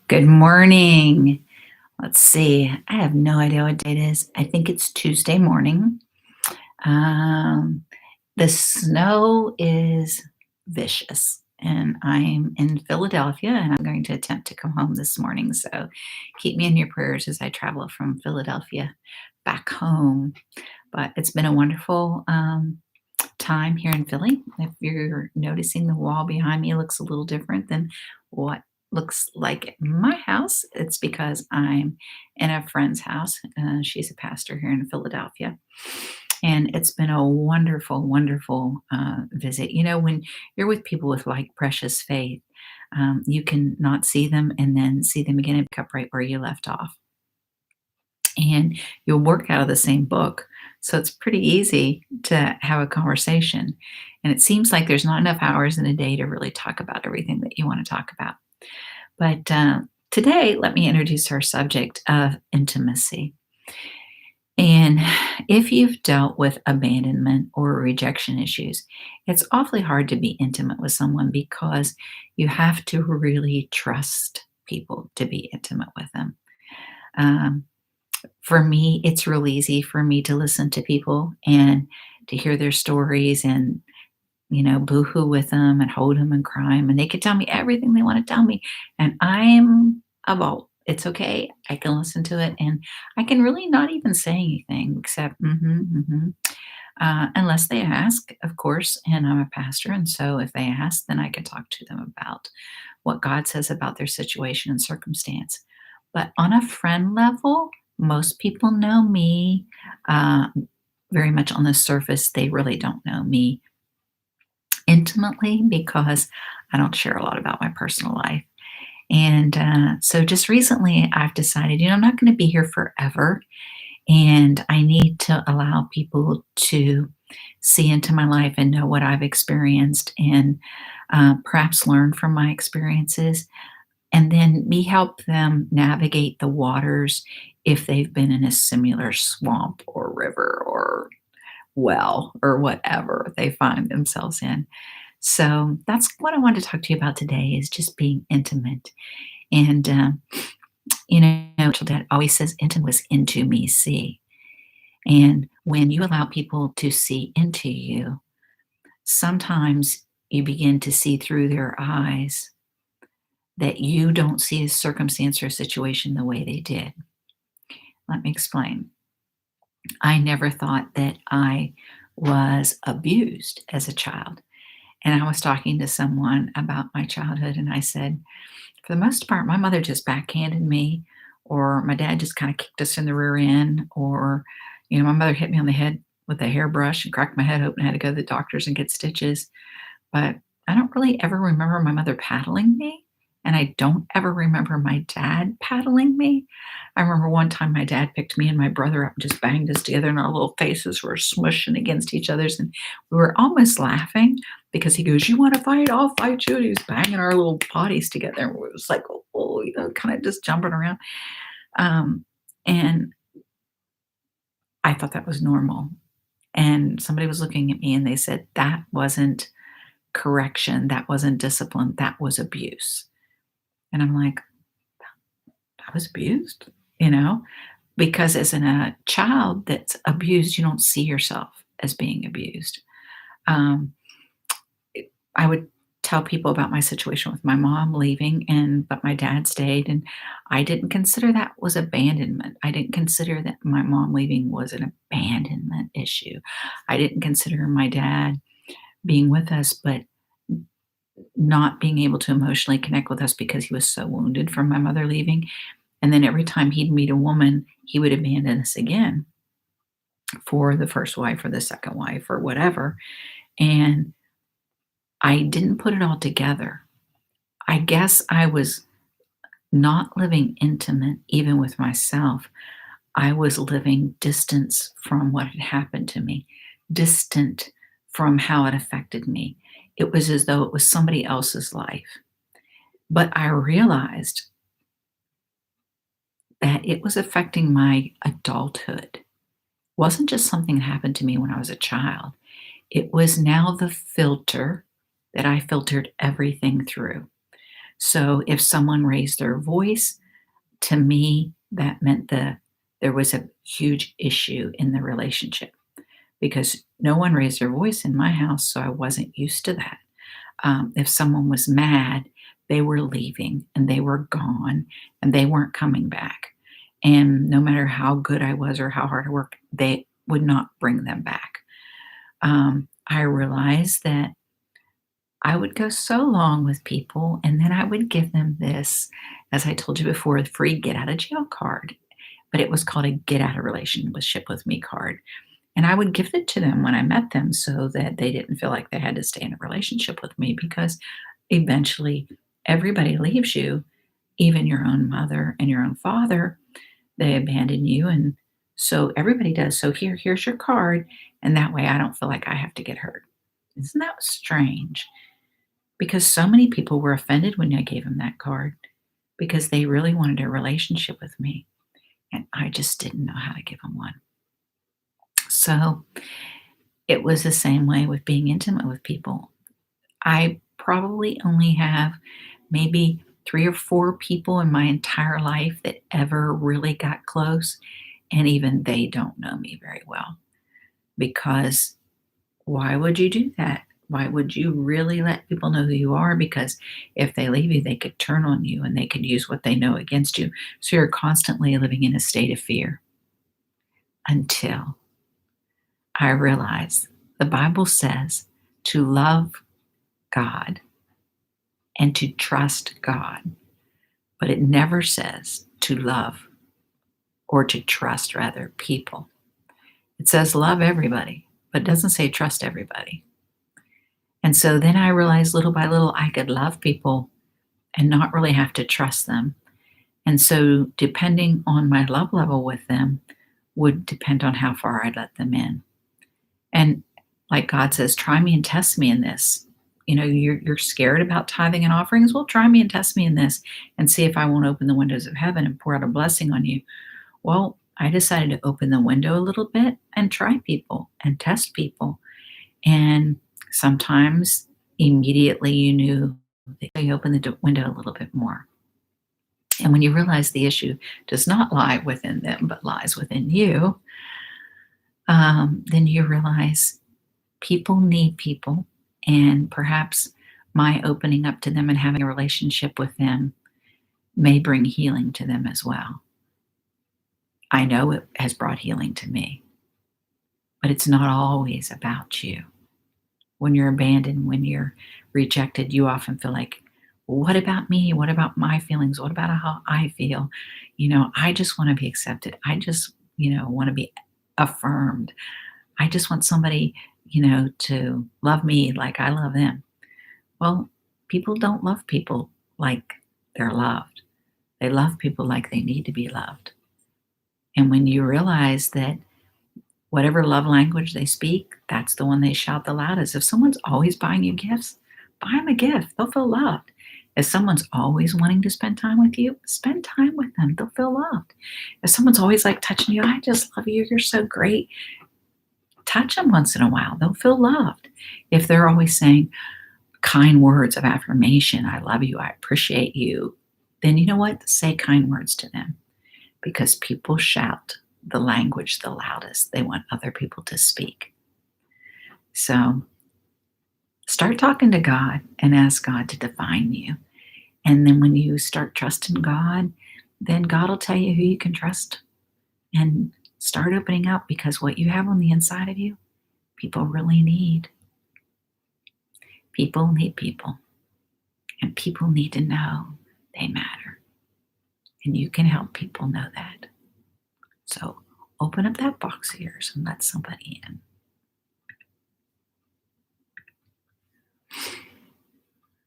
Good morning. Let's see. I have no idea what day it is. I think it's Tuesday morning. Um, the snow is vicious, and I'm in Philadelphia, and I'm going to attempt to come home this morning. So keep me in your prayers as I travel from Philadelphia back home. But it's been a wonderful time here in Philly. If you're noticing the wall behind me looks a little different than what looks like at my house, it's because I'm in a friend's house. She's a pastor here in Philadelphia. And it's been a wonderful, wonderful visit. You know, when you're with people with like precious faith, you can not see them and then see them again and pick up right where you left off, and you'll work out of the same book. So it's pretty easy to have a conversation. And it seems like there's not enough hours in a day to really talk about everything that you want to talk about. But today, let me introduce our subject of intimacy. And if you've dealt with abandonment or rejection issues, it's awfully hard to be intimate with someone because you have to really trust people to be intimate with them. Um, for me, it's real easy for me to listen to people and to hear their stories and, boohoo with them and hold them and cry 'em, and they could tell me everything they wanna tell me, and I'm a bolt. It's okay. I can listen to it, and I can really not even say anything except, "Mhm, mhm," unless they ask, of course, and I'm a pastor, and so if they ask, then I can talk to them about what God says about their situation and circumstance. But on a friend level, most people know me uh, very much on the surface. They really don't know me intimately because I don't share a lot about my personal life. And so just recently, I've decided, I'm not going to be here forever. And I need to allow people to see into my life and know what I've experienced and perhaps learn from my experiences, and then me help them navigate the waters if they've been in a similar swamp or river or well or whatever they find themselves in. So that's what I wanted to talk to you about today, is just being intimate. And Rachel Dad always says, "Intimate was into me, see." And when you allow people to see into you, sometimes you begin to see through their eyes that you don't see a circumstance or a situation the way they did. Let me explain. I never thought that I was abused as a child. And I was talking to someone about my childhood, and I said, for the most part, my mother just backhanded me, or my dad just kind of kicked us in the rear end, or, my mother hit me on the head with a hairbrush and cracked my head open. I had to go to the doctors and get stitches. But I don't really ever remember my mother paddling me, and I don't ever remember my dad paddling me. I remember one time my dad picked me and my brother up and just banged us together, and our little faces were smushing against each other's, and we were almost laughing because he goes, "You wanna fight? I'll fight you," and he was banging our little bodies together, and it was like, oh, kinda just jumping around. Um, and I thought that was normal, and somebody was looking at me and they said, "That wasn't correction, that wasn't discipline, that was abuse." And I'm like, "I was abused?" You know? Because as a child that's abused, you don't see yourself as being abused. Um, I would tell people about my situation with my mom leaving, but my dad stayed, and I didn't consider that was abandonment. I didn't consider that my mom leaving was an abandonment issue. I didn't consider my dad being with us, but not being able to emotionally connect with us because he was so wounded from my mother leaving. And then every time he'd meet a woman, he would abandon us again for the first wife or the second wife or whatever. And I didn't put it all together. I guess I was not living intimate even with myself. I was living distance from what had happened to me, distant from how it affected me. It was as though it was somebody else's life. But I realized that it was affecting my adulthood. It wasn't just something that happened to me when I was a child. It was now the filter that I filtered everything through. So if someone raised their voice, to me, that meant there was a huge issue in the relationship because no one raised their voice in my house, so I wasn't used to that. If someone was mad, they were leaving and they were gone and they weren't coming back. And no matter how good I was or how hard I worked, they would not bring them back. I realized that I would go so long with people and then I would give them this, as I told you before, the free get out of jail card. But it was called a get out of relationship with me card. And I would give it to them when I met them so that they didn't feel like they had to stay in a relationship with me because eventually everybody leaves you, even your own mother and your own father. They abandon you. And so everybody does. So here's your card. And that way I don't feel like I have to get hurt. Isn't that strange? Because so many people were offended when I gave them that card because they really wanted a relationship with me. And I just didn't know how to give them one. So it was the same way with being intimate with people. I probably only have maybe 3 or 4 people in my entire life that ever really got close, and even they don't know me very well. Because why would you do that? Why would you really let people know who you are? Because if they leave you, they could turn on you and they could use what they know against you. So you're constantly living in a state of fear until I realized the Bible says to love God and to trust God, but it never says to love or to trust, rather, people. It says love everybody, but it doesn't say trust everybody. And so then I realized little by little I could love people and not really have to trust them. And so depending on my love level with them would depend on how far I let them in. And like God says, try me and test me in this. You know, you're scared about tithing and offerings. Well, try me and test me in this and see if I won't open the windows of heaven and pour out a blessing on you. Well, I decided to open the window a little bit and try people and test people. And sometimes immediately you knew that you opened the window a little bit more. And when you realize the issue does not lie within them, but lies within you, then you realize people need people. And perhaps my opening up to them and having a relationship with them may bring healing to them as well. I know it has brought healing to me, but it's not always about you. When you're abandoned, when you're rejected, you often feel like, well, what about me? What about my feelings? What about how I feel? I just want to be accepted. I just, want to be affirmed. I just want somebody, to love me like I love them. Well, people don't love people like they're loved. They love people like they need to be loved. And when you realize that whatever love language they speak, that's the one they shout the loudest. If someone's always buying you gifts, buy them a gift. They'll feel loved. If someone's always wanting to spend time with you, spend time with them. They'll feel loved. If someone's always like touching you, I just love you. You're so great. Touch them once in a while. They'll feel loved. If they're always saying kind words of affirmation, I love you, I appreciate you, then you know what? Say kind words to them because people shout the language the loudest. They want other people to speak. So start talking to God and ask God to define you. And then when you start trusting God, then God will tell you who you can trust and start opening up because what you have on the inside of you, people really need. People need people. And people need to know they matter. And you can help people know that. So open up that box of yours and let somebody in.